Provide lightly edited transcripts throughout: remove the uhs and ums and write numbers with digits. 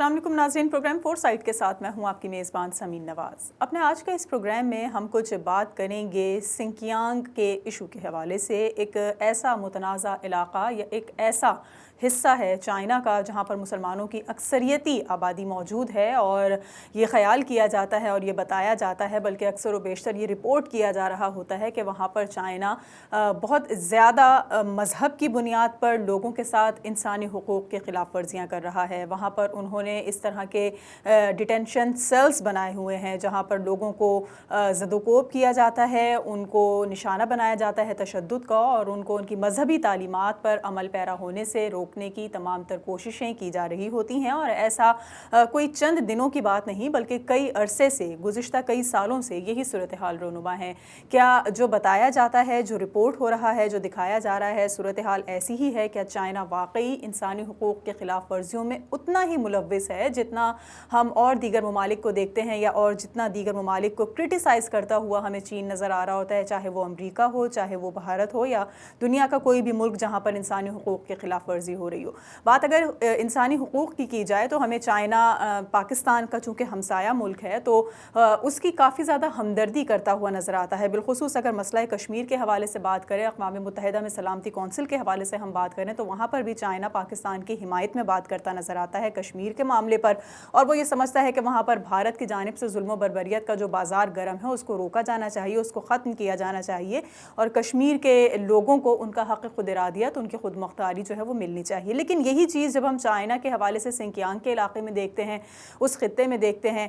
السلام علیکم ناظرین، پروگرام فور سائٹ کے ساتھ میں ہوں آپ کی میزبان سمین نواز۔ اپنے آج کے اس پروگرام میں ہم کچھ بات کریں گے سنکیانگ کے ایشو کے حوالے سے۔ ایک ایسا متنازع علاقہ یا ایک ایسا حصہ ہے چائنا کا جہاں پر مسلمانوں کی اکثریتی آبادی موجود ہے، اور یہ خیال کیا جاتا ہے اور یہ بتایا جاتا ہے، بلکہ اکثر و بیشتر یہ رپورٹ کیا جا رہا ہوتا ہے کہ وہاں پر چائنا بہت زیادہ مذہب کی بنیاد پر لوگوں کے ساتھ انسانی حقوق کے خلاف ورزیاں کر رہا ہے۔ وہاں پر انہوں نے اس طرح کے ڈیٹینشن سیلز بنائے ہوئے ہیں جہاں پر لوگوں کو زد و کوب کیا جاتا ہے، ان کو نشانہ بنایا جاتا ہے تشدد کا، اور ان کو ان کی مذہبی تعلیمات پر عمل پیرا ہونے سے روکنے کی تمام تر کوششیں کی جا رہی ہوتی ہیں۔ اور ایسا کوئی چند دنوں کی بات نہیں بلکہ کئی عرصے سے، گزشتہ کئی سالوں سے یہی صورتحال رونما ہے۔ کیا جو بتایا جاتا ہے، جو رپورٹ ہو رہا ہے، جو دکھایا جا رہا ہے، صورتحال ایسی ہی ہے؟ کیا چائنا واقعی انسانی حقوق کے خلاف ورزیوں میں اتنا ہی ملوث ہے جتنا ہم اور دیگر ممالک کو دیکھتے ہیں، یا اور جتنا دیگر ممالک کو کرٹیسائز کرتا ہوا ہمیں چین نظر آ رہا ہوتا ہے، چاہے وہ امریکہ ہو، چاہے وہ بھارت ہو، یا دنیا کا کوئی بھی ملک جہاں پر انسانی حقوق کے خلاف ورزی ہو رہی ہو؟ بات اگر انسانی حقوق کی جائے تو ہمیں چائنا پاکستان کا چونکہ ہمسایہ ملک ہے تو اس کی کافی زیادہ ہمدردی کرتا ہوا نظر آتا ہے۔ بالخصوص اگر مسئلہ کشمیر کے حوالے سے بات کریں، اقوام متحدہ میں سلامتی کونسل کے حوالے سے ہم بات کریں تو وہاں پر بھی چائنا پاکستان کی حمایت میں بات کرتا نظر آتا ہے کشمیر کے معاملے پر، اور وہ یہ سمجھتا ہے کہ وہاں پر بھارت کی جانب سے ظلم و بربریت کا جو بازار گرم ہے اس کو روکا جانا چاہیے، اس کو ختم کیا جانا چاہیے، اور کشمیر کے لوگوں کو ان کا حق خود ارادیت، ان کی خود مختاری جو ہے وہ ملنی چاہیے۔ لیکن یہی چیز جب ہم چائنا کے حوالے سے سنکیانگ کے علاقے میں دیکھتے ہیں، اس خطے میں دیکھتے ہیں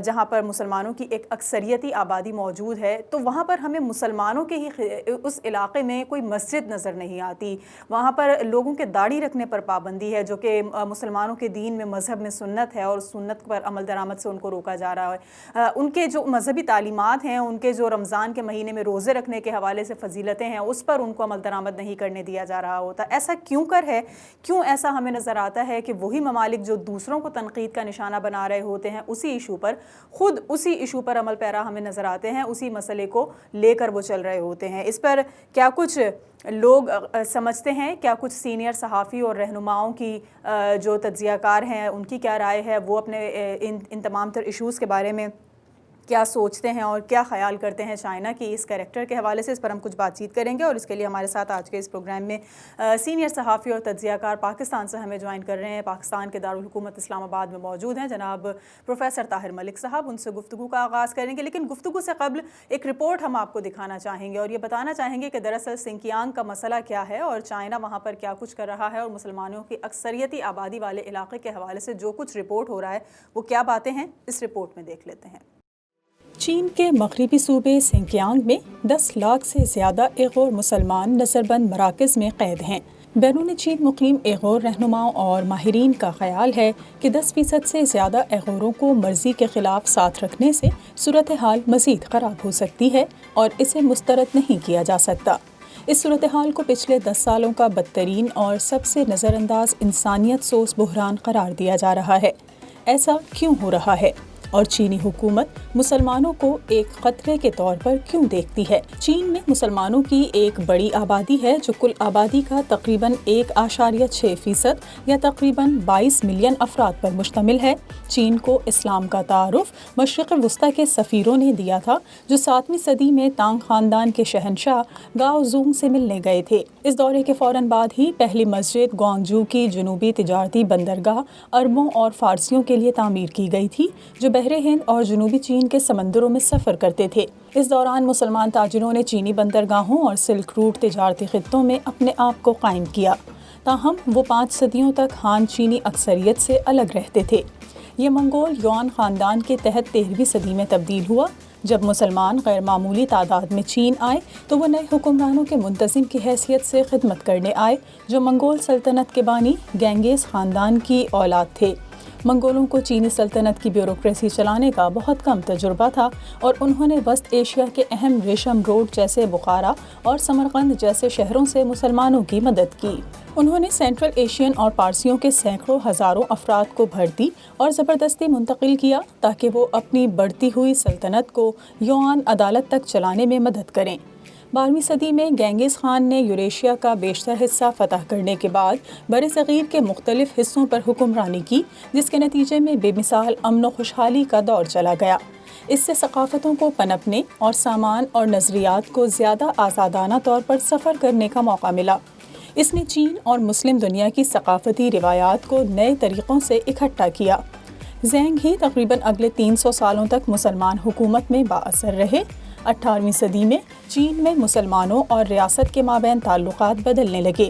جہاں پر مسلمانوں کی ایک اکثریتی آبادی موجود ہے، تو وہاں پر ہمیں مسلمانوں کے ہی اس علاقے میں کوئی مسجد نظر نہیں آتی۔ وہاں پر لوگوں کے داڑھی رکھنے پر پابندی ہے، جو کہ مسلمانوں کے دین میں، مذہب میں سنت ہے، اور سنت پر عمل درآمد سے ان کو روکا جا رہا ہے۔ ان کے جو مذہبی تعلیمات ہیں، ان کے جو رمضان کے مہینے میں روزے رکھنے کے حوالے سے فضیلتیں ہیں، اس پر ان کو عمل درآمد نہیں کرنے دیا جا رہا ہوتا۔ ایسا کیوں کر ہے؟ کیوں ایسا ہمیں نظر آتا ہے کہ وہی ممالک جو دوسروں کو تنقید کا نشانہ بنا رہے ہوتے ہیں، اسی ایشو پر عمل پیرا ہمیں نظر آتے ہیں، اسی مسئلے کو لے کر وہ چل رہے ہوتے ہیں۔ اس پر کیا کچھ لوگ سمجھتے ہیں، کیا کچھ سینئر صحافی اور رہنماؤں کی جو تجزیہ کار ہیں ان کی کیا رائے ہے، وہ اپنے ان تمام تر ایشوز کے بارے میں کیا سوچتے ہیں اور کیا خیال کرتے ہیں چائنا کی اس کریکٹر کے حوالے سے، اس پر ہم کچھ بات چیت کریں گے۔ اور اس کے لیے ہمارے ساتھ آج کے اس پروگرام میں سینئر صحافی اور تجزیہ کار پاکستان سے ہمیں جوائن کر رہے ہیں، پاکستان کے دارالحکومت اسلام آباد میں موجود ہیں جناب پروفیسر طاہر ملک صاحب۔ ان سے گفتگو کا آغاز کریں گے، لیکن گفتگو سے قبل ایک رپورٹ ہم آپ کو دکھانا چاہیں گے اور یہ بتانا چاہیں گے کہ دراصل سنکیانگ کا مسئلہ کیا ہے اور چائنا وہاں پر کیا کچھ کر رہا ہے، اور مسلمانوں کی اکثریتی آبادی والے علاقے کے حوالے سے جو کچھ رپورٹ ہو رہا ہے وہ کیا باتیں ہیں، اس رپورٹ میں دیکھ لیتے ہیں۔ چین کے مغربی صوبے سنکیانگ میں 10 لاکھ سے زیادہ ایغور مسلمان نظر بند مراکز میں قید ہیں۔ بیرون چین مقیم ایغور رہنماؤں اور ماہرین کا خیال ہے کہ 10% سے زیادہ ایغوروں کو مرضی کے خلاف ساتھ رکھنے سے صورتحال مزید خراب ہو سکتی ہے اور اسے مسترد نہیں کیا جا سکتا۔ اس صورتحال کو پچھلے 10 سالوں کا بدترین اور سب سے نظر انداز انسانیت سوز بحران قرار دیا جا رہا ہے۔ ایسا کیوں ہو رہا ہے اور چینی حکومت مسلمانوں کو ایک خطرے کے طور پر کیوں دیکھتی ہے؟ چین میں مسلمانوں کی ایک بڑی آبادی ہے جو کل آبادی کا تقریباً 1.6% یا تقریباً 22 ملین افراد پر مشتمل ہے۔ چین کو اسلام کا تعارف مشرق وسطیٰ کے سفیروں نے دیا تھا جو 7ویں صدی میں تانگ خاندان کے شہنشاہ گاؤ زونگ سے ملنے گئے تھے۔ اس دورے کے فوراً بعد ہی پہلی مسجد گوانگجو کی جنوبی تجارتی بندرگاہ عربوں اور فارسیوں کے لیے تعمیر کی گئی تھی جو بحر ہند اور جنوبی چین کے سمندروں میں سفر کرتے تھے۔ اس دوران مسلمان تاجروں نے چینی بندرگاہوں اور سلک روٹ تجارتی خطوں میں اپنے آپ کو قائم کیا، تاہم وہ 5 صدیوں تک ہان چینی اکثریت سے الگ رہتے تھے۔ یہ منگول یوان خاندان کے تحت 13ویں صدی میں تبدیل ہوا۔ جب مسلمان غیر معمولی تعداد میں چین آئے تو وہ نئے حکمرانوں کے منتظم کی حیثیت سے خدمت کرنے آئے جو منگول سلطنت کے بانی گینگیز خاندان کی اولاد تھے۔ منگولوں کو چینی سلطنت کی بیوروکریسی چلانے کا بہت کم تجربہ تھا اور انہوں نے وسط ایشیا کے اہم ریشم روڈ جیسے بخارا اور سمرقند جیسے شہروں سے مسلمانوں کی مدد کی۔ انہوں نے سینٹرل ایشین اور پارسیوں کے سینکڑوں ہزاروں افراد کو بھرتی اور زبردستی منتقل کیا تاکہ وہ اپنی بڑھتی ہوئی سلطنت کو یوان عدالت تک چلانے میں مدد کریں۔ 12ویں صدی میں گینگز خان نے یوریشیا کا بیشتر حصہ فتح کرنے کے بعد بر صغیر کے مختلف حصوں پر حکمرانی کی، جس کے نتیجے میں بے مثال امن و خوشحالی کا دور چلا گیا۔ اس سے ثقافتوں کو پنپنے اور سامان اور نظریات کو زیادہ آزادانہ طور پر سفر کرنے کا موقع ملا۔ اس نے چین اور مسلم دنیا کی ثقافتی روایات کو نئے طریقوں سے اکٹھا کیا۔ زینگ ہی تقریباً اگلے 300 سالوں تک مسلمان حکومت میں بااثر رہے۔ 18ویں صدی میں چین میں مسلمانوں اور ریاست کے مابین تعلقات بدلنے لگے۔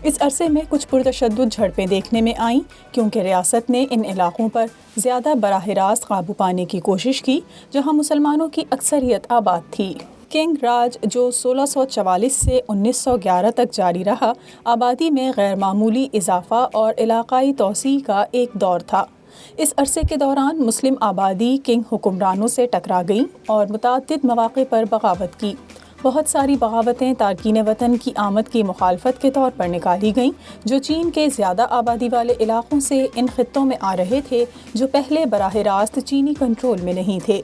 اس عرصے میں کچھ پرتشدد جھڑپیں دیکھنے میں آئیں، کیونکہ ریاست نے ان علاقوں پر زیادہ براہ راست قابو پانے کی کوشش کی جہاں مسلمانوں کی اکثریت آباد تھی۔ کنگ راج، جو 1644 سے 1911 تک جاری رہا، آبادی میں غیر معمولی اضافہ اور علاقائی توسیع کا ایک دور تھا۔ اس عرصے کے دوران مسلم آبادی کنگ حکمرانوں سے ٹکرا گئیں اور متعدد مواقع پر بغاوت کی۔ بہت ساری بغاوتیں تارکین وطن کی آمد کی مخالفت کے طور پر نکالی گئیں، جو چین کے زیادہ آبادی والے علاقوں سے ان خطوں میں آ رہے تھے جو پہلے براہ راست چینی کنٹرول میں نہیں تھے۔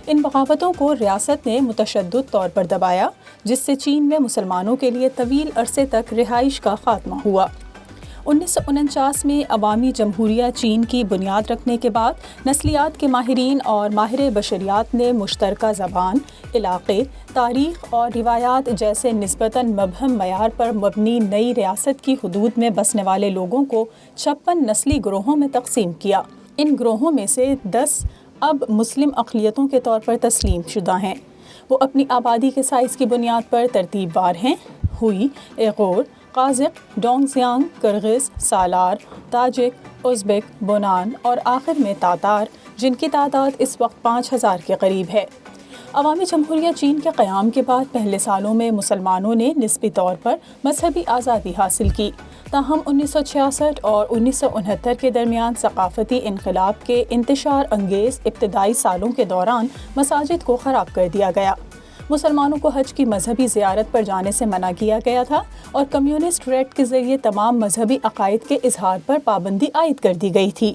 ان بغاوتوں کو ریاست نے متشدد طور پر دبایا، جس سے چین میں مسلمانوں کے لیے طویل عرصے تک رہائش کا خاتمہ ہوا۔ 1949 میں عوامی جمہوریہ چین کی بنیاد رکھنے کے بعد نسلیات کے ماہرین اور ماہر بشریات نے مشترکہ زبان، علاقے، تاریخ اور روایات جیسے نسبتاً مبہم معیار پر مبنی نئی ریاست کی حدود میں بسنے والے لوگوں کو 56 نسلی گروہوں میں تقسیم کیا۔ ان گروہوں میں سے 10 اب مسلم اقلیتوں کے طور پر تسلیم شدہ ہیں۔ وہ اپنی آبادی کے سائز کی بنیاد پر ترتیب وار ہیں: ہوئی، ایغور، قازق، ڈونگزیانگ، کرغز، سالار، تاجک، ازبک، بونان اور آخر میں تاتار، جن کی تعداد اس وقت 5000 کے قریب ہے۔ عوامی جمہوریہ چین کے قیام کے بعد پہلے سالوں میں مسلمانوں نے نسبی طور پر مذہبی آزادی حاصل کی، تاہم 1966 اور 1969 کے درمیان ثقافتی انقلاب کے انتشار انگیز ابتدائی سالوں کے دوران مساجد کو خراب کر دیا گیا۔ مسلمانوں کو حج کی مذہبی زیارت پر جانے سے منع کیا گیا تھا اور کمیونسٹ ریٹ کے ذریعے تمام مذہبی عقائد کے اظہار پر پابندی عائد کر دی گئی تھی۔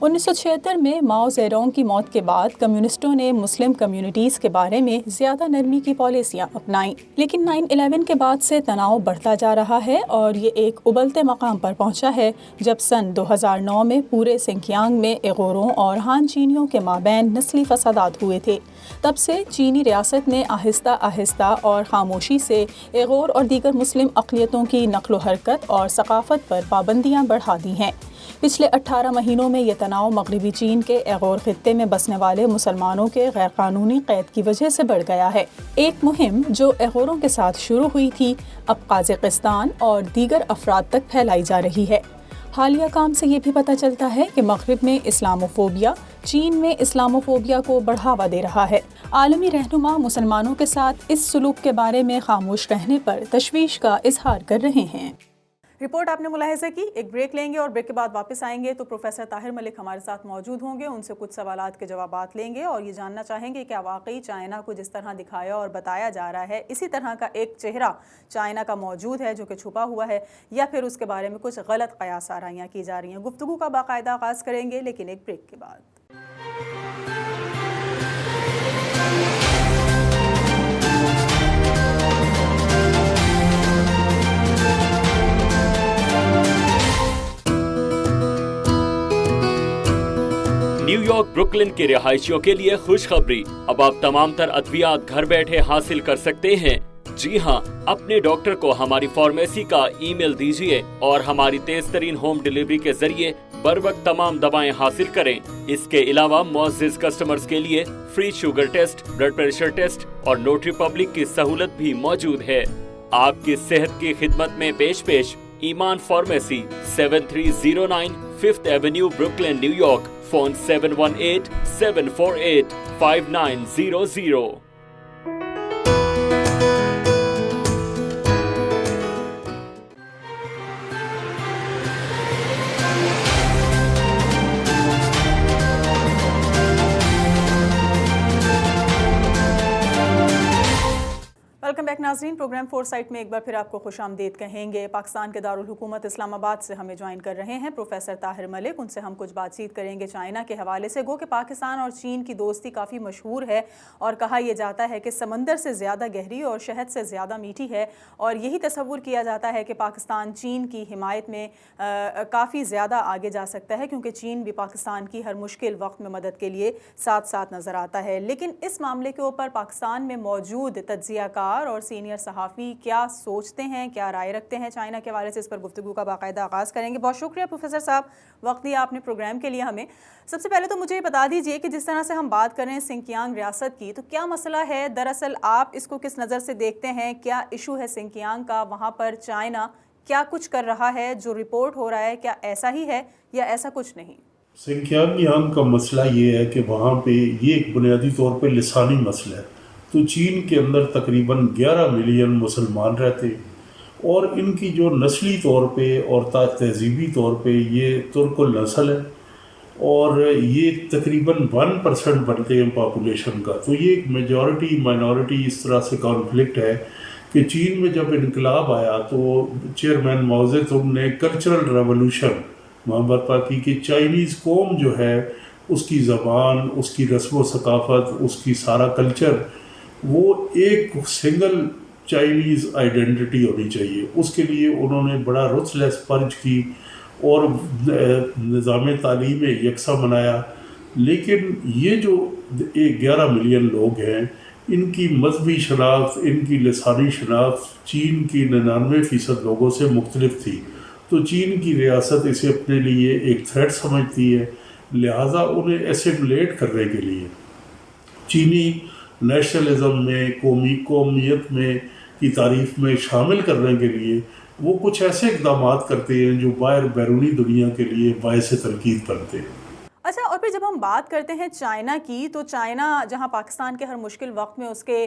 1976 میں ماؤ زیڈونگ کی موت کے بعد کمیونسٹوں نے مسلم کمیونٹیز کے بارے میں زیادہ نرمی کی پالیسیاں اپنائیں، لیکن 9/11 کے بعد سے تناؤ بڑھتا جا رہا ہے اور یہ ایک ابلتے مقام پر پہنچا ہے جب سن 2009 میں پورے سنکیانگ میں ایغوروں اور ہان چینیوں کے مابین نسلی فسادات ہوئے تھے۔ تب سے چینی ریاست نے آہستہ آہستہ اور خاموشی سے ایغور اور دیگر مسلم اقلیتوں کی نقل و حرکت اور ثقافت پر پابندیاں بڑھا دی ہیں۔ پچھلے 18 مہینوں میں یہ تناؤ مغربی چین کے ایغور خطے میں بسنے والے مسلمانوں کے غیر قانونی قید کی وجہ سے بڑھ گیا ہے۔ ایک مہم جو ایغوروں کے ساتھ شروع ہوئی تھی، اب قازقستان اور دیگر افراد تک پھیلائی جا رہی ہے۔ حالیہ کام سے یہ بھی پتہ چلتا ہے کہ مغرب میں اسلاموفوبیا چین میں اسلاموفوبیا کو بڑھاوا دے رہا ہے۔ عالمی رہنما مسلمانوں کے ساتھ اس سلوک کے بارے میں خاموش رہنے پر تشویش کا اظہار کر رہے ہیں۔ رپورٹ آپ نے ملاحظہ کی۔ ایک بریک لیں گے اور بریک کے بعد واپس آئیں گے تو پروفیسر طاہر ملک ہمارے ساتھ موجود ہوں گے، ان سے کچھ سوالات کے جوابات لیں گے اور یہ جاننا چاہیں گے کیا واقعی چائنا کو جس طرح دکھایا اور بتایا جا رہا ہے اسی طرح کا ایک چہرہ چائنا کا موجود ہے جو کہ چھپا ہوا ہے، یا پھر اس کے بارے میں کچھ غلط قیاس آرائیاں کی جا رہی ہیں۔ گفتگو کا باقاعدہ آغاز کریں گے لیکن ایک بریک کے بعد۔ نیو یارک بروکلن کے رہائشیوں کے لیے خوشخبری، اب آپ تمام تر ادویات گھر بیٹھے حاصل کر سکتے ہیں۔ جی ہاں، اپنے ڈاکٹر کو ہماری فارمیسی کا ای میل دیجیے اور ہماری تیز ترین ہوم ڈیلیوری کے ذریعے بر وقت تمام دوائیں حاصل کریں۔ اس کے علاوہ معزز کسٹمرز کے لیے free sugar test, blood pressure test اور نوٹری پبلک کی سہولت بھی موجود ہے۔ آپ کی صحت کی خدمت میں پیش ایمان pharmacy, 7309 5th avenue Brooklyn, new York. Phone 718-748-5900۔ Welcome back ناظرین، پروگرام فور سائٹ میں ایک بار پھر آپ کو خوش آمدید کہیں گے۔ پاکستان کے دارالحکومت اسلام آباد سے ہمیں جوائن کر رہے ہیں پروفیسر طاہر ملک، ان سے ہم کچھ بات چیت کریں گے چائنا کے حوالے سے۔ گو کہ پاکستان اور چین کی دوستی کافی مشہور ہے اور کہا یہ جاتا ہے کہ سمندر سے زیادہ گہری اور شہد سے زیادہ میٹھی ہے، اور یہی تصور کیا جاتا ہے کہ پاکستان چین کی حمایت میں کافی زیادہ آگے جا سکتا ہے، کیونکہ چین بھی پاکستان کی ہر مشکل وقت میں مدد کے لیے ساتھ ساتھ نظر آتا ہے۔ لیکن اس معاملے کے اوپر پاکستان میں موجود تجزیہ کار اور سینئر صحافی کیا سوچتے ہیں، کیا رائے رکھتے ہیں چائنا کے حوالے سے، اس پر گفتگو کا باقاعدہ آغاز کریں گے۔ بہت شکریہ پروفیسر صاحب، وقت دیا آپ نے پروگرام کے لیے ہمیں۔ سب سے پہلے تو مجھے یہ بتا دیجئے کہ جس طرح سے ہم بات کریں سنکیانگ ریاست کی، تو کیا مسئلہ ہے؟ دراصل آپ اس کو کس نظر سے دیکھتے ہیں؟ کیا ایشو ہے سنکیانگ کا؟ وہاں پر چائنا کیا کچھ کر رہا ہے؟ جو رپورٹ ہو رہا ہے کیا ایسا ہی ہے یا ایسا کچھ نہیں؟ سنکیانگ کا مسئلہ یہ ہے کہ وہاں پہ یہ ایک بنیادی طور پہ لسانی مسئلہ ہے۔ تو چین کے اندر تقریباً 11 ملین مسلمان رہتے، اور ان کی جو نسلی طور پہ اور تہذیبی طور پہ یہ ترک النسل ہے، اور یہ تقریباً 1% بنتے ہیں پاپولیشن کا۔ تو یہ ایک میجورٹی مائنورٹی اس طرح سے کانفلکٹ ہے کہ چین میں جب انقلاب آیا تو چیئرمین ماؤ زے تونگ نے کلچرل ریولوشن وہاں برپا کی کہ چائنیز قوم جو ہے اس کی زبان، اس کی رسم و ثقافت، اس کی سارا کلچر، وہ ایک سنگل چائنیز آئیڈینٹی ہونی چاہیے۔ اس کے لیے انہوں نے بڑا رتھلیس پرچ کی اور نظام تعلیم یکساں بنایا۔ لیکن یہ جو 11 ملین لوگ ہیں، ان کی مذہبی شناخت، ان کی لسانی شناخت چین کی 99% لوگوں سے مختلف تھی۔ تو چین کی ریاست اسے اپنے لیے ایک تھریٹ سمجھتی ہے، لہٰذا انہیں ایسیمولیٹ کرنے کے لیے چینی نیشنلزم میں، قومیت میں کی تعریف میں شامل کرنے کے لیے وہ کچھ ایسے اقدامات کرتے ہیں جو بیرونی دنیا کے لیے باعث تنقید بنتے ہیں۔ اچھا، اور پھر جب ہم بات کرتے ہیں چائنا کی، تو چائنا جہاں پاکستان کے ہر مشکل وقت میں اس کے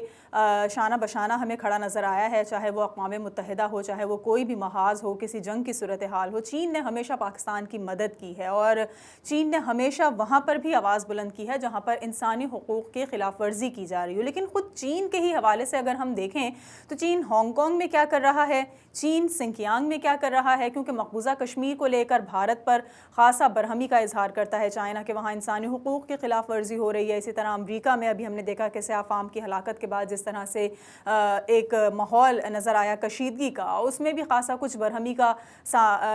شانہ بشانہ ہمیں کھڑا نظر آیا ہے، چاہے وہ اقوام متحدہ ہو، چاہے وہ کوئی بھی محاذ ہو، کسی جنگ کی صورتحال ہو، چین نے ہمیشہ پاکستان کی مدد کی ہے، اور چین نے ہمیشہ وہاں پر بھی آواز بلند کی ہے جہاں پر انسانی حقوق کی خلاف ورزی کی جا رہی ہو۔ لیکن خود چین کے ہی حوالے سے اگر ہم دیکھیں تو چین ہانگ کانگ میں کیا کر رہا ہے، چین سنکیانگ میں کیا کر رہا ہے، کیونکہ مقبوضہ کشمیر کو لے کر بھارت پر خاصا برہمی کا اظہار کرتا ہے چائنا کہ وہاں انسانی حقوق کی خلاف ورزی ہو رہی ہے۔ اسی طرح امریکہ میں ابھی ہم نے دیکھا کہ سیاہ فام کی ہلاکت کے بعد جس طرح سے ایک ماحول نظر آیا کشیدگی کا، اس میں بھی خاصا کچھ برہمی کا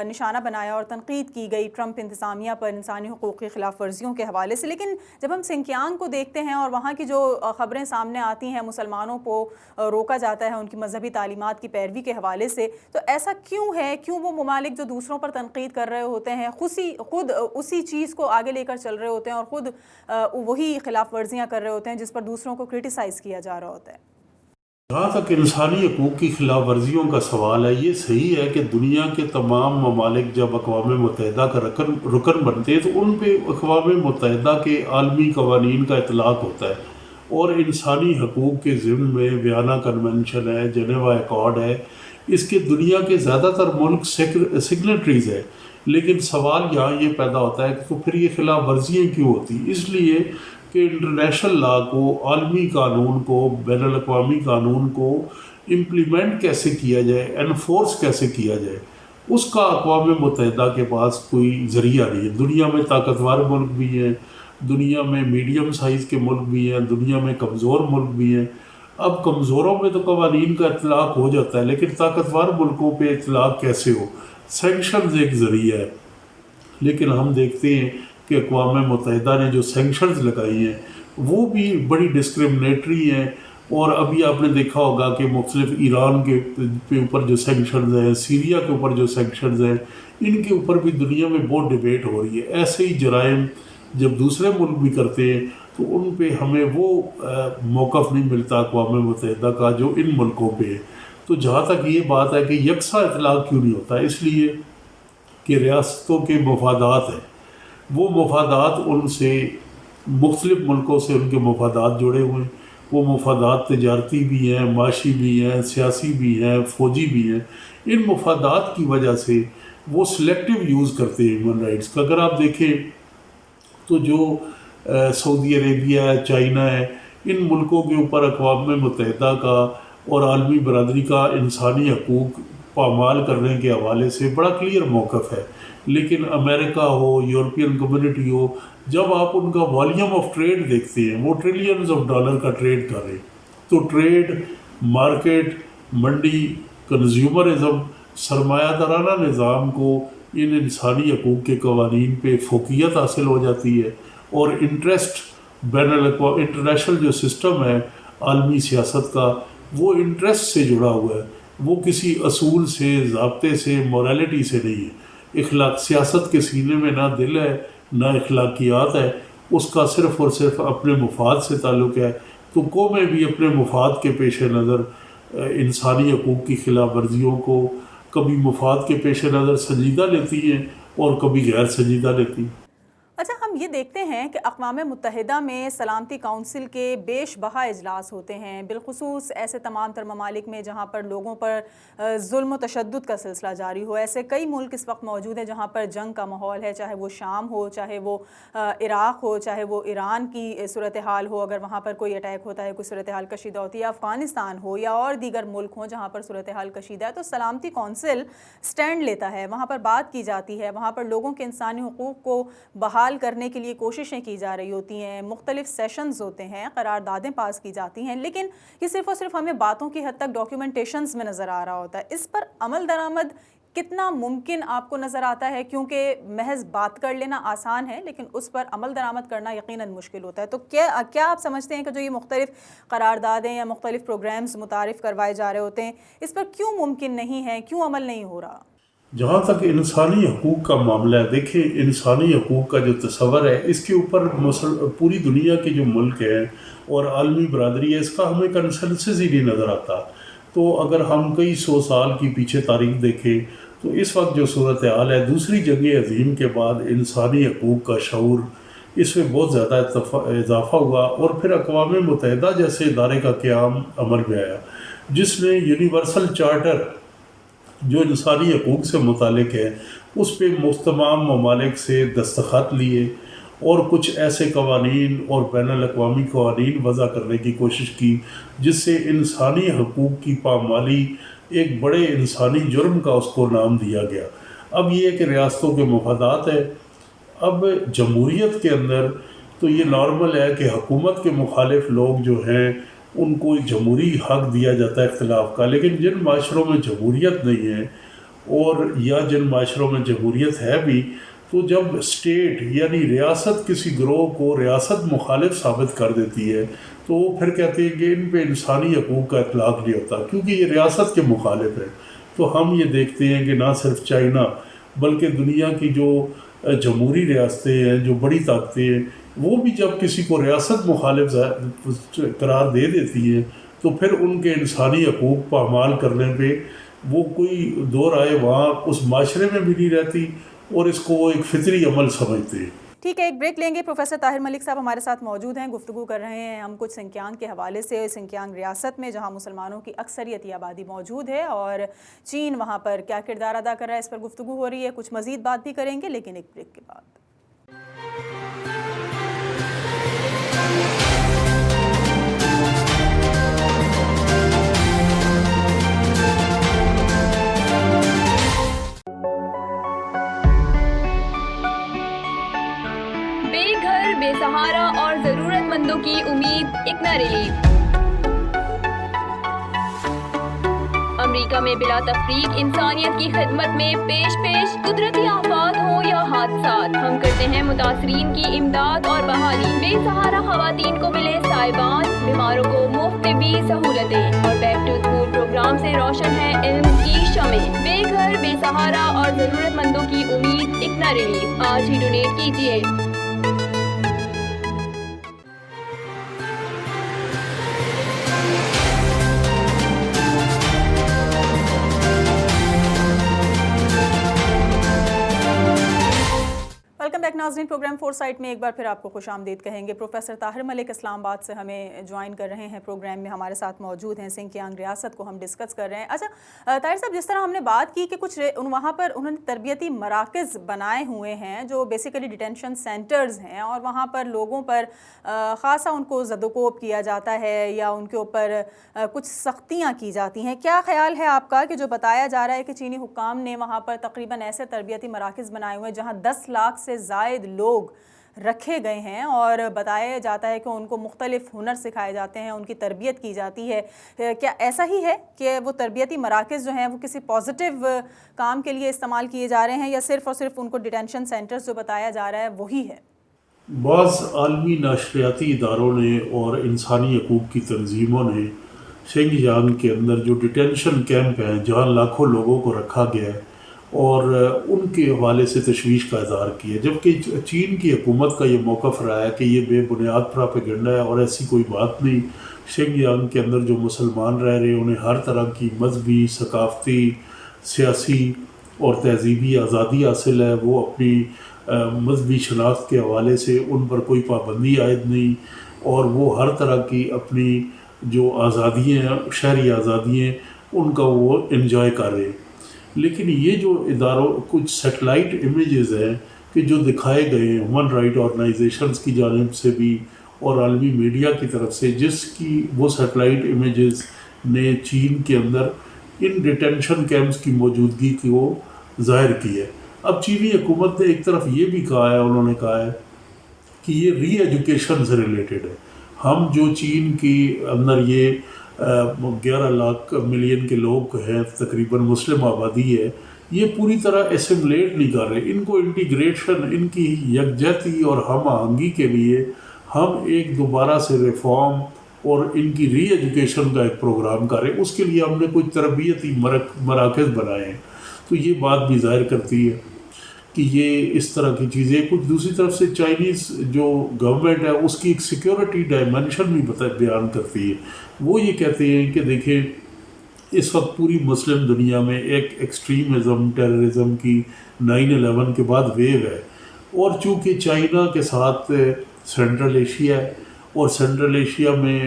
نشانہ بنایا اور تنقید کی گئی ٹرمپ انتظامیہ پر انسانی حقوق کی خلاف ورزیوں کے حوالے سے۔ لیکن جب ہم سنکیانگ کو دیکھتے ہیں اور وہاں کی جو خبریں سامنے آتی ہیں، مسلمانوں کو روکا جاتا ہے ان کی مذہبی تعلیمات کی پیروی کے حوالے سے، تو ایسا کیوں ہے؟ کیوں وہ ممالک جو دوسروں پر تنقید کر رہے ہوتے ہیں خود اسی چیز کو آگے لے کر چل رہے ہوتے ہیں اور خود وہی خلاف ورزیاں کر رہے ہوتے ہیں جس پر دوسروں کو کرٹیسائز کیا جا رہا ہوتا ہے؟ جہاں تک انسانی حقوق کی خلاف ورزیوں کا سوال ہے، یہ صحیح ہے کہ دنیا کے تمام ممالک جب اقوام متحدہ کا رکن بنتے ہیں تو ان پہ اقوام متحدہ کے عالمی قوانین کا اطلاق ہوتا ہے، اور انسانی حقوق کے ضمن میں ویانا کنونشن ہے، جنیوا ایکارڈ ہے، اس کے دنیا کے زیادہ تر ملک سگنیٹریز ہیں۔ لیکن سوال یہاں یہ پیدا ہوتا ہے کہ تو پھر یہ خلاف ورزیاں کیوں ہوتی؟ اس لیے کہ انٹرنیشنل لا کو، عالمی قانون کو، بین الاقوامی قانون کو امپلیمنٹ کیسے کیا جائے، انفورس کیسے کیا جائے، اس کا اقوام متحدہ کے پاس کوئی ذریعہ نہیں ہے۔ دنیا میں طاقتور ملک بھی ہیں، دنیا میں میڈیم سائز کے ملک بھی ہیں، دنیا میں کمزور ملک بھی ہیں۔ اب کمزوروں میں تو قوانین کا اطلاق ہو جاتا ہے، لیکن طاقتور ملکوں پہ اطلاق کیسے ہو؟ سینکشنز ایک ذریعہ ہے، لیکن ہم دیکھتے ہیں کہ اقوام متحدہ نے جو سینکشنز لگائی ہیں وہ بھی بڑی ڈسکرمنیٹری ہیں، اور ابھی آپ نے دیکھا ہوگا کہ مختلف ایران کے اوپر جو سینکشنز ہیں، سیریا کے اوپر جو سینکشنز ہیں، ان کے اوپر بھی دنیا میں بہت ڈیبیٹ ہو رہی ہے۔ ایسے ہی جرائم جب دوسرے ملک بھی کرتے ہیں تو ان پہ ہمیں وہ موقف نہیں ملتا اقوام متحدہ کا جو ان ملکوں پہ ہے۔ تو جہاں تک یہ بات ہے کہ یکساں اطلاق کیوں نہیں ہوتا، اس لیے کہ ریاستوں کے مفادات ہیں، وہ مفادات ان سے مختلف ملکوں سے ان کے مفادات جڑے ہوئے ہیں، وہ مفادات تجارتی بھی ہیں، معاشی بھی ہیں، سیاسی بھی ہیں، فوجی بھی ہیں۔ ان مفادات کی وجہ سے وہ سلیکٹیو یوز کرتے ہیں ہیومن رائٹس کا۔ اگر آپ دیکھیں تو جو سعودی عربیہ ہے، چائنا ہے، ان ملکوں کے اوپر اقوام متحدہ کا اور عالمی برادری کا انسانی حقوق پامال کرنے کے حوالے سے بڑا کلیئر موقف ہے. لیکن امریکہ ہو، یورپین کمیونٹی ہو، جب آپ ان کا والیوم آف ٹریڈ دیکھتے ہیں، وہ ٹریلینز آف ڈالر کا ٹریڈ کر رہے ہیں. تو ٹریڈ، مارکیٹ، منڈی، کنزیومرزم، سرمایہ دارانہ نظام کو ان انسانی حقوق کے قوانین پہ فوقیت حاصل ہو جاتی ہے، اور انٹرسٹ انٹرنیشنل جو سسٹم ہے عالمی سیاست کا، وہ انٹرسٹ سے جڑا ہوا ہے، وہ کسی اصول سے، ضابطے سے، موریلٹی سے نہیں ہے. سیاست کے سینے میں نہ دل ہے، نہ اخلاقیات ہے، اس کا صرف اور صرف اپنے مفاد سے تعلق ہے. تو قومیں بھی اپنے مفاد کے پیش نظر انسانی حقوق کی خلاف ورزیوں کو کبھی مفاد کے پیش نظر سنجیدہ لیتی ہیں اور کبھی غیر سنجیدہ لیتی ہیں. اچھا، ہم یہ دیکھتے ہیں کہ اقوام متحدہ میں سلامتی کونسل کے بیش بہا اجلاس ہوتے ہیں، بالخصوص ایسے تمام تر ممالک میں جہاں پر لوگوں پر ظلم و تشدد کا سلسلہ جاری ہو. ایسے کئی ملک اس وقت موجود ہیں جہاں پر جنگ کا ماحول ہے، چاہے وہ شام ہو، چاہے وہ عراق ہو، چاہے وہ ایران کی صورتحال ہو، اگر وہاں پر کوئی اٹیک ہوتا ہے، کوئی صورتحال کشیدہ ہوتی ہے، افغانستان ہو یا اور دیگر ملک ہوں جہاں پر صورتحال کشیدہ ہے. تو سلامتی کونسل سٹینڈ لیتا ہے، وہاں پر بات کی جاتی ہے، وہاں پر لوگوں کے انسانی حقوق کو بحال کرنے کے لیے کوششیں کی جا رہی ہوتی ہیں، مختلف سیشنز ہوتے ہیں، قراردادیں پاس کی جاتی ہیں، لیکن یہ صرف اور صرف ہمیں باتوں کی حد تک ڈاکیومنٹیشنز میں نظر آ رہا ہوتا ہے. اس پر عمل درآمد کتنا ممکن آپ کو نظر آتا ہے؟ کیونکہ محض بات کر لینا آسان ہے لیکن اس پر عمل درآمد کرنا یقیناً مشکل ہوتا ہے. تو کیا آپ سمجھتے ہیں کہ جو یہ مختلف قراردادیں یا مختلف پروگرامز متعارف کروائے جا رہے ہوتے ہیں، اس پر کیوں ممکن نہیں ہے، کیوں عمل نہیں ہو رہا؟ جہاں تک انسانی حقوق کا معاملہ ہے، دیکھیں انسانی حقوق کا جو تصور ہے، اس کے اوپر پوری دنیا کے جو ملک ہیں اور عالمی برادری ہے، اس کا ہمیں کنسنسس ہی نہیں نظر آتا. تو اگر ہم کئی سو سال کی پیچھے تاریخ دیکھیں تو اس وقت جو صورتحال ہے، دوسری جنگ عظیم کے بعد انسانی حقوق کا شعور اس میں بہت زیادہ اضافہ ہوا، اور پھر اقوام متحدہ جیسے ادارے کا قیام عمل میں آیا، جس نے یونیورسل چارٹر جو انسانی حقوق سے متعلق ہے اس پہ تمام ممالک سے دستخط لیے اور کچھ ایسے قوانین اور بین الاقوامی قوانین وضع کرنے کی کوشش کی جس سے انسانی حقوق کی پامالی ایک بڑے انسانی جرم کا اس کو نام دیا گیا. اب یہ کہ ریاستوں کے مفادات ہے. اب جمہوریت کے اندر تو یہ نارمل ہے کہ حکومت کے مخالف لوگ جو ہیں ان کو جمہوری حق دیا جاتا ہے اختلاف کا، لیکن جن معاشروں میں جمہوریت نہیں ہے اور یا جن معاشروں میں جمہوریت ہے بھی، تو جب اسٹیٹ یعنی ریاست کسی گروہ کو ریاست مخالف ثابت کر دیتی ہے تو وہ پھر کہتے ہیں کہ ان پہ انسانی حقوق کا اطلاق نہیں ہوتا کیونکہ یہ ریاست کے مخالف ہے. تو ہم یہ دیکھتے ہیں کہ نہ صرف چائنا بلکہ دنیا کی جو جمہوری ریاستیں ہیں، جو بڑی طاقتیں ہیں، وہ بھی جب کسی کو ریاست مخالف قرار دے دیتی ہے تو پھر ان کے انسانی حقوق پامال کرنے پہ وہ کوئی دو رائے وہاں اس معاشرے میں بھی نہیں رہتی اور اس کو وہ ایک فطری عمل سمجھتے ہیں. ٹھیک ہے، ایک بریک لیں گے. پروفیسر طاہر ملک صاحب ہمارے ساتھ موجود ہیں، گفتگو کر رہے ہیں ہم کچھ سنکیانگ کے حوالے سے. سنکیانگ ریاست میں جہاں مسلمانوں کی اکثریتی آبادی موجود ہے اور چین وہاں پر کیا کردار ادا کر رہا ہے، اس پر گفتگو ہو رہی ہے. کچھ مزید بات بھی کریں گے لیکن ایک بریک کے بعد. بے سہارا اور ضرورت مندوں کی امید اکنا ریلیف. امریکہ میں بلا تفریق انسانیت کی خدمت میں پیش قدرتی آفات ہوں یا حادثات، ہم کرتے ہیں متاثرین کی امداد اور بحالی. بے سہارا خواتین کو ملے سائبان، بیماروں کو مفت طبی سہولتیں، اور بیک ٹو اسکول پروگرام سے روشن ہے علم کی شمع. بے گھر، بے سہارا اور ضرورت مندوں کی امید اکنا ریلیف. آج ہی ڈونیٹ کیجیے. بیک ناظرین، پروگرام فور سائٹ میں ایک بار پھر آپ کو خوش آمدید کہیں گے۔ پروفیسر طاہر ملک اسلام آباد سے ہمیں جوائن کر رہے ہیں، پروگرام میں ہمارے ساتھ موجود ہیں۔ سنکیانگ ریاست کو ہم ڈسکس کر رہے ہیں۔ اچھا طاہر صاحب، جس طرح ہم نے بات کی کہ کچھ وہاں پر انہوں نے تربیتی مراکز بنائے ہوئے ہیں جو بیسیکلی ڈیٹینشن سینٹرز ہیں، اور وہاں پر لوگوں پر خاصا ان کو زد و کوب کیا جاتا ہے یا ان کے اوپر کچھ سختیاں کی جاتی ہیں۔ کیا خیال ہے آپ کا کہ جو بتایا جا رہا ہے کہ چینی حکام نے وہاں پر تقریباً ایسے تربیتی مراکز بنائے ہوئے ہیں جہاں 10 لاکھ سے زائد لوگ رکھے گئے ہیں، اور بتایا جاتا ہے کہ ان کو مختلف ہنر سکھائے جاتے ہیں، ان کی تربیت کی جاتی ہے، کیا ایسا ہی ہے کہ وہ تربیتی مراکز جو ہیں وہ کسی پازیٹیو کام کے لیے استعمال کیے جا رہے ہیں، یا صرف اور صرف ان کو ڈیٹینشن سینٹرز جو بتایا جا رہا ہے وہی ہے؟ بعض عالمی نشریاتی اداروں نے اور انسانی حقوق کی تنظیموں نے شینگیانگ کے اندر جو ڈیٹینشن کیمپ ہیں جہاں لاکھوں لوگوں کو رکھا گیا ہے اور ان کے حوالے سے تشویش کا اظہار کیا، جبکہ چین کی حکومت کا یہ موقف رہا ہے کہ یہ بے بنیاد پراپیگنڈا ہے اور ایسی کوئی بات نہیں۔ شینگیانگ کے اندر جو مسلمان رہ رہے ہیں انہیں ہر طرح کی مذہبی، ثقافتی، سیاسی اور تہذیبی آزادی حاصل ہے۔ وہ اپنی مذہبی شناخت کے حوالے سے ان پر کوئی پابندی عائد نہیں، اور وہ ہر طرح کی اپنی جو آزادیاں ہیں، شہری آزادیاں، ان کا وہ انجوائے کر رہے ہیں۔ لیکن یہ جو اداروں کچھ سیٹلائٹ امیجز ہیں کہ جو دکھائے گئے ہیں ہیومن رائٹ آرگنائزیشنز کی جانب سے بھی اور عالمی میڈیا کی طرف سے، جس کی وہ سیٹلائٹ امیجز نے چین کے اندر ان ڈیٹینشن کیمپس کی موجودگی کو ظاہر کی ہے۔ اب چینی حکومت نے ایک طرف یہ بھی کہا ہے، انہوں نے کہا ہے کہ یہ ری ایجوکیشن سے ریلیٹڈ ہے۔ ہم جو چین کی اندر یہ 11 لاکھ ملین کے لوگ ہیں، تقریباً مسلم آبادی ہے، یہ پوری طرح اسیملیٹ نہیں کر رہے۔ ان کو انٹیگریشن، ان کی یکجہتی اور ہم آہنگی کے لیے ہم ایک دوبارہ سے ریفارم اور ان کی ری ایجوکیشن کا ایک پروگرام کر رہے ہیں۔ اس کے لیے ہم نے کچھ تربیتی مراکز بنائے ہیں۔ تو یہ بات بھی ظاہر کرتی ہے کہ یہ اس طرح کی چیزیں کچھ۔ دوسری طرف سے چائنیز جو گورنمنٹ ہے اس کی ایک سیکیورٹی ڈائمینشن بھی بیان کرتی ہے۔ وہ یہ کہتے ہیں کہ دیکھیں اس وقت پوری مسلم دنیا میں ایک ایکسٹریمزم، ٹیررزم کی 9/11 کے بعد ویو ہے، اور چونکہ چائنا کے ساتھ سینٹرل ایشیا ہے، اور سینٹرل ایشیا میں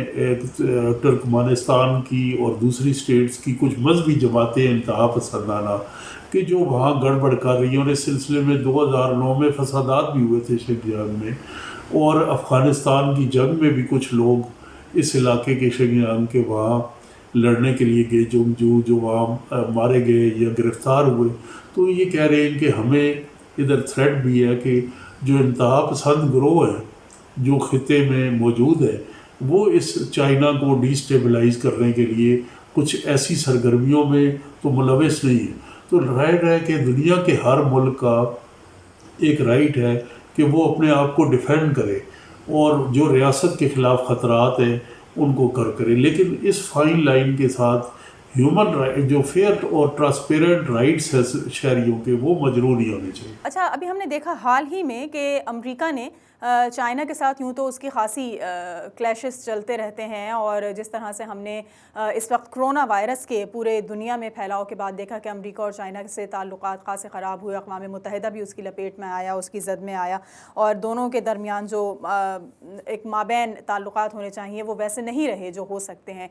ترکمانستان کی اور دوسری سٹیٹس کی کچھ مذہبی جماعتیں انتہا پسندانہ کہ جو وہاں گڑبڑ کر رہی ہیں، اور اس سلسلے میں 2009 میں فسادات بھی ہوئے تھے شینگیانگ میں، اور افغانستان کی جنگ میں بھی کچھ لوگ اس علاقے کے شینگیانگ کے وہاں لڑنے کے لیے گئے، جو وہاں مارے گئے یا گرفتار ہوئے۔ تو یہ کہہ رہے ہیں کہ ہمیں ادھر تھریٹ بھی ہے کہ جو انتہا پسند گروہ ہے جو خطے میں موجود ہے، وہ اس چائنا کو ڈی اسٹیبلائز کرنے کے لیے کچھ ایسی سرگرمیوں میں تو ملوث نہیں ہے۔ تو رائٹ ہے کہ دنیا کے ہر ملک کا ایک رائٹ ہے کہ وہ اپنے آپ کو ڈیفینڈ کرے، اور جو ریاست کے خلاف خطرات ہیں ان کو کرے، لیکن اس فائن لائن کے ساتھ ہیومن رائٹ جو فیئر اور ٹرانسپیرنٹ رائٹس ہیں شہریوں کے، وہ مجروح نہیں ہونے چاہیے۔ اچھا، ابھی ہم نے دیکھا حال ہی میں کہ امریکہ نے چائنا کے ساتھ یوں تو اس کی خاصی کلیشز چلتے رہتے ہیں، اور جس طرح سے ہم نے اس وقت کرونا وائرس کے پورے دنیا میں پھیلاؤ کے بعد دیکھا کہ امریکہ اور چائنا سے تعلقات خاصے خراب ہوئے، اقوام متحدہ بھی اس کی لپیٹ میں آیا، اس کی زد میں آیا، اور دونوں کے درمیان جو ایک مابین تعلقات ہونے چاہیے وہ ویسے نہیں رہے جو ہو سکتے ہیں۔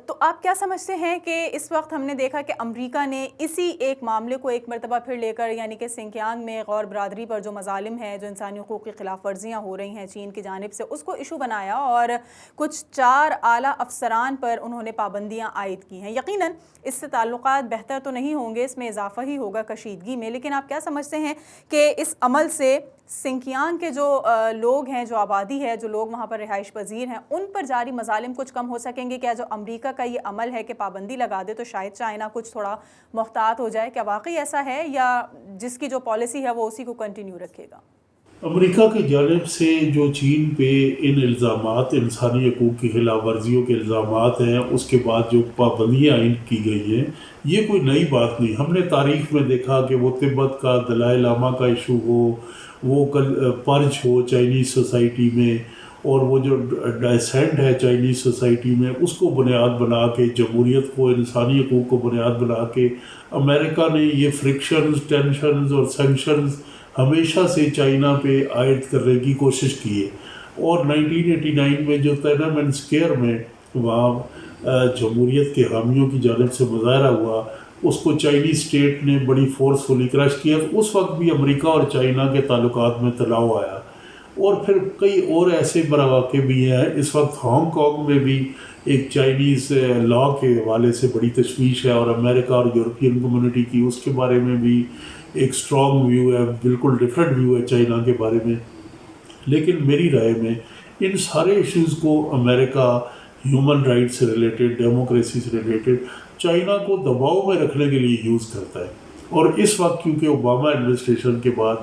تو آپ کیا سمجھتے ہیں کہ اس وقت ہم نے دیکھا کہ امریکہ نے اسی ایک معاملے کو ایک مرتبہ پھر لے کر، یعنی کہ سنکیانگ میں غور برادری پر جو مظالم ہیں، جو انسانی حقوق کی خلاف ورزیاں ہو رہی ہیں چین کی جانب سے، اس کو ایشو بنایا، اور کچھ 4 اعلیٰ افسران پر انہوں نے پابندیاں عائد کی ہیں۔ یقیناً اس سے تعلقات بہتر تو نہیں ہوں گے، اس میں اضافہ ہی ہوگا کشیدگی میں، لیکن آپ کیا سمجھتے ہیں کہ اس عمل سے سنکیانگ کے جو لوگ ہیں، جو آبادی ہے، جو لوگ وہاں پر رہائش پذیر ہیں، ان پر جاری مظالم کچھ کم ہو سکیں گے؟ کیا جو امریکہ کا یہ عمل ہے کہ پابندی لگا دے تو شاید چائنا کچھ تھوڑا محتاط ہو جائے؟ کیا واقعی ایسا ہے، یا جس کی جو پالیسی ہے وہ اسی کو کنٹینیو رکھے گا؟ امریکہ کی جانب سے جو چین پہ ان الزامات، انسانی حقوق کی خلاف ورزیوں کے الزامات ہیں، اس کے بعد جو پابندیاں عائد کی گئی ہیں، یہ کوئی نئی بات نہیں۔ ہم نے تاریخ میں دیکھا کہ وہ تبت کا دلائی لاما کا ایشو ہو، وہ پرچ ہو چائنیز سوسائٹی میں، اور وہ جو ڈائسینٹ ہے چائنیز سوسائٹی میں، اس کو بنیاد بنا کے، جمہوریت کو، انسانی حقوق کو بنیاد بنا کے امریکہ نے یہ فرکشنز، ٹینشنز اور سینکشنز ہمیشہ سے چائنا پہ عائد کرنے کی کوشش کی ہے، اور 1989 میں جو تینانمن اسکوائر میں وہاں جمہوریت کے حامیوں کی جانب سے مظاہرہ ہوا، اس کو چائنیز اسٹیٹ نے بڑی فورسفلی کرش کیا. تو اس وقت بھی امریکہ اور چائنا کے تعلقات میں تناؤ آیا، اور پھر کئی اور ایسے مواقع بھی ہیں. اس وقت ہانگ کانگ میں بھی ایک چائنیز لا کے حوالے سے بڑی تشویش ہے، اور امریکہ اور یورپین کمیونٹی کی اس کے بارے میں بھی ایک اسٹرانگ ویو ہے، بالکل ڈفرینٹ ویو ہے چائنا کے بارے میں. لیکن میری رائے میں ان سارے ایشوز کو امریکہ ہیومن رائٹ سے ریلیٹڈ، ڈیموکریسی سے ریلیٹڈ، چائنا کو دباؤ میں رکھنے کے لیے یوز کرتا ہے. اور اس وقت کیونکہ اوباما ایڈمنسٹریشن کے بعد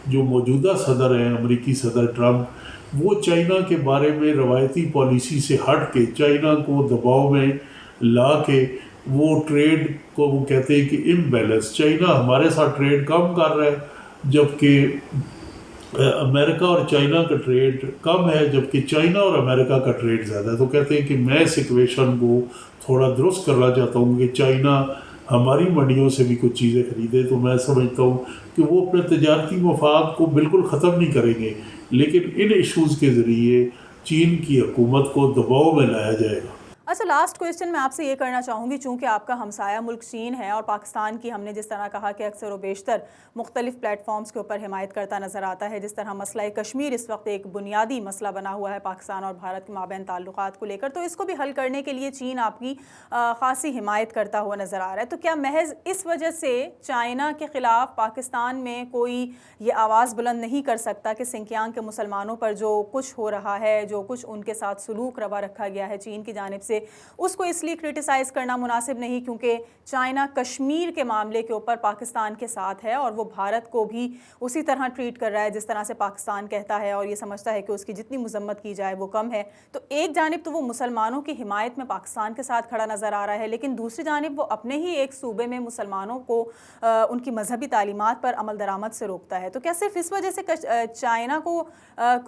جو موجودہ صدر ہیں امریکی صدر ٹرمپ، وہ چائنا کے بارے میں روایتی پالیسی سے ہٹ کے چائنا کو دباؤ میں لا کے وہ ٹریڈ کو وہ کہتے ہیں کہ امبیلنس، چائنا ہمارے ساتھ ٹریڈ کم کر رہا ہے جبکہ امریکہ اور چائنا کا ٹریڈ کم ہے، جبکہ چائنا اور امریکہ کا ٹریڈ زیادہ ہے. تو کہتے ہیں کہ میں اس ایکویشن کو تھوڑا درست کرنا چاہتا ہوں کہ چائنا ہماری منڈیوں سے بھی کچھ چیزیں خریدے. تو میں سمجھتا ہوں کہ وہ اپنے تجارتی مفاد کو بالکل ختم نہیں کریں گے، لیکن ان ایشوز کے ذریعے چین کی حکومت کو دباؤ میں لایا جائے گا. اچھا، لاسٹ کویسچن میں آپ سے یہ کرنا چاہوں گی، چونکہ آپ کا ہمسایہ ملک چین ہے اور پاکستان کی ہم نے جس طرح کہا کہ اکثر و بیشتر مختلف پلیٹ فارمز کے اوپر حمایت کرتا نظر آتا ہے، جس طرح مسئلہ کشمیر اس وقت ایک بنیادی مسئلہ بنا ہوا ہے پاکستان اور بھارت کے مابین تعلقات کو لے کر، تو اس کو بھی حل کرنے کے لیے چین آپ کی خاصی حمایت کرتا ہوا نظر آ رہا ہے. تو کیا محض اس وجہ سے چائنا کے خلاف پاکستان میں کوئی یہ آواز بلند نہیں کر سکتا کہ سنکیانگ کے مسلمانوں پر جو کچھ ہو رہا ہے، جو کچھ ان کے ساتھ سلوک روا رکھا گیا ہے چین کی جانب سے، اس کو اس لیے کرٹیسائز کرنا مناسب نہیں کیونکہ چائنا کشمیر کے معاملے کے اوپر پاکستان کے ساتھ ہے اور وہ بھارت کو بھی اسی طرح ٹریٹ کر رہا ہے جس طرح سے پاکستان کہتا ہے، اور یہ سمجھتا ہے کہ اس کی جتنی مذمت کی جائے وہ کم ہے. تو ایک جانب تو وہ مسلمانوں کی حمایت میں پاکستان کے ساتھ کھڑا نظر آ رہا ہے، لیکن دوسری جانب وہ اپنے ہی ایک صوبے میں مسلمانوں کو ان کی مذہبی تعلیمات پر عمل درآمد سے روکتا ہے. تو کیا صرف اس وجہ سے چائنا کو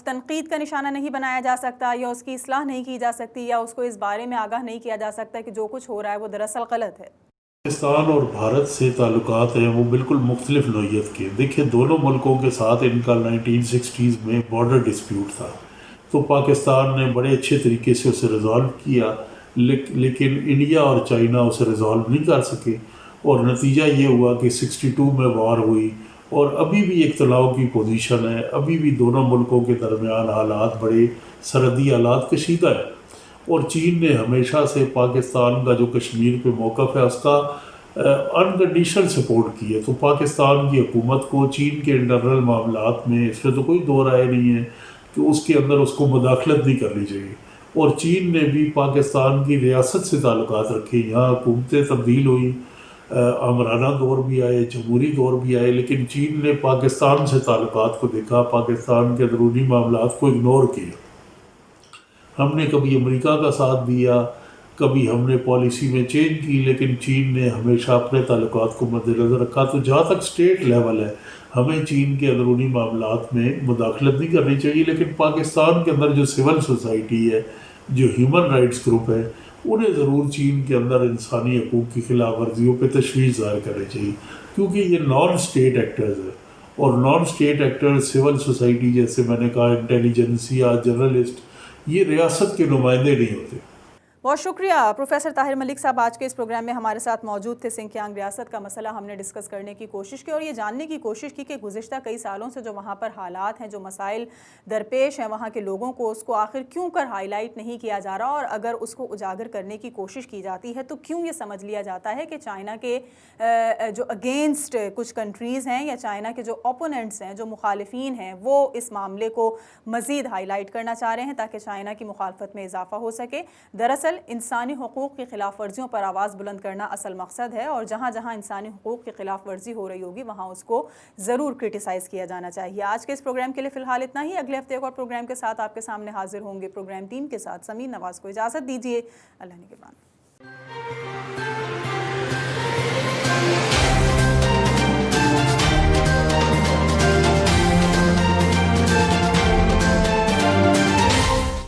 تنقید کا نشانہ نہیں بنایا جا سکتا، یا اس کی اصلاح نہیں کی جا سکتی، یا اس کو اس بارے میں آگاہ نہیں کیا جا سکتا کہ جو کچھ ہو رہا ہے وہ دراصل غلط ہے؟ پاکستان اور بھارت سے تعلقات ہیں وہ بالکل مختلف نوعیت کے. دیکھیں دونوں ملکوں کے ساتھ ان کا 1960s میں بارڈر ڈسپیوٹ تھا، تو پاکستان نے بڑے اچھے طریقے سے اسے ریزالو کیا، لیکن انڈیا اور چائنا اسے ریزالو نہیں کر سکے، اور نتیجہ یہ ہوا کہ 62 میں وار ہوئی، اور ابھی بھی ایک تناؤ کی پوزیشن ہے. ابھی بھی دونوں ملکوں کے درمیان حالات بڑے سرحدی حالات کشیدہ ہیں، اور چین نے ہمیشہ سے پاکستان کا جو کشمیر پہ موقف ہے اس کا انکنڈیشنل سپورٹ کی ہے. تو پاکستان کی حکومت کو چین کے انٹرنل معاملات میں اس میں تو کوئی دو رائے نہیں ہے کہ اس کے اندر اس کو مداخلت نہیں کرنی چاہیے. اور چین نے بھی پاکستان کی ریاست سے تعلقات رکھے، یہاں حکومتیں تبدیل ہوئیں، آمرانہ دور بھی آئے، جمہوری دور بھی آئے، لیکن چین نے پاکستان سے تعلقات کو دیکھا، پاکستان کے اندرونی معاملات کو اگنور کیا. ہم نے کبھی امریکہ کا ساتھ دیا، کبھی ہم نے پالیسی میں چینج کی، لیکن چین نے ہمیشہ اپنے تعلقات کو مد نظر رکھا. تو جہاں تک اسٹیٹ لیول ہے ہمیں چین کے اندرونی معاملات میں مداخلت نہیں کرنی چاہیے، لیکن پاکستان کے اندر جو سول سوسائٹی ہے، جو ہیومن رائٹس گروپ ہے، انہیں ضرور چین کے اندر انسانی حقوق کی خلاف ورزیوں پہ تشویش ظاہر کرنی چاہیے، کیونکہ یہ نان اسٹیٹ ایکٹرز ہیں، اور non state actors civil society جیسے میں نے کہا انٹیلیجنس یا جرنلسٹ، یہ ریاست کے نمائندے نہیں ہوتے. بہت شکریہ پروفیسر طاہر ملک صاحب، آج کے اس پروگرام میں ہمارے ساتھ موجود تھے. سنکیانگ ریاست کا مسئلہ ہم نے ڈسکس کرنے کی کوشش کی اور یہ جاننے کی کوشش کی کہ گزشتہ کئی سالوں سے جو وہاں پر حالات ہیں، جو مسائل درپیش ہیں وہاں کے لوگوں کو، اس کو آخر کیوں کر ہائی لائٹ نہیں کیا جا رہا، اور اگر اس کو اجاگر کرنے کی کوشش کی جاتی ہے تو کیوں یہ سمجھ لیا جاتا ہے کہ چائنا کے جو اگینسٹ کچھ کنٹریز ہیں یا چائنا کے جو اوپوننٹس ہیں، جو مخالفین ہیں، وہ اس معاملے کو مزید ہائی لائٹ کرنا چاہ رہے ہیں تاکہ چائنا کی مخالفت میں اضافہ ہو سکے. دراصل انسانی حقوق کی خلاف ورزیوں پر آواز بلند کرنا اصل مقصد ہے، اور جہاں جہاں انسانی حقوق کی خلاف ورزی ہو رہی ہوگی وہاں اس کو ضرور کرٹیسائز کیا جانا چاہیے. آج کے اس پروگرام کے لیے فی الحال اتنا ہی. اگلے ہفتے ایک اور پروگرام کے ساتھ آپ کے سامنے حاضر ہوں گے. پروگرام ٹیم کے ساتھ سمین نواز کو اجازت دیجیے. اللہ نگہبان.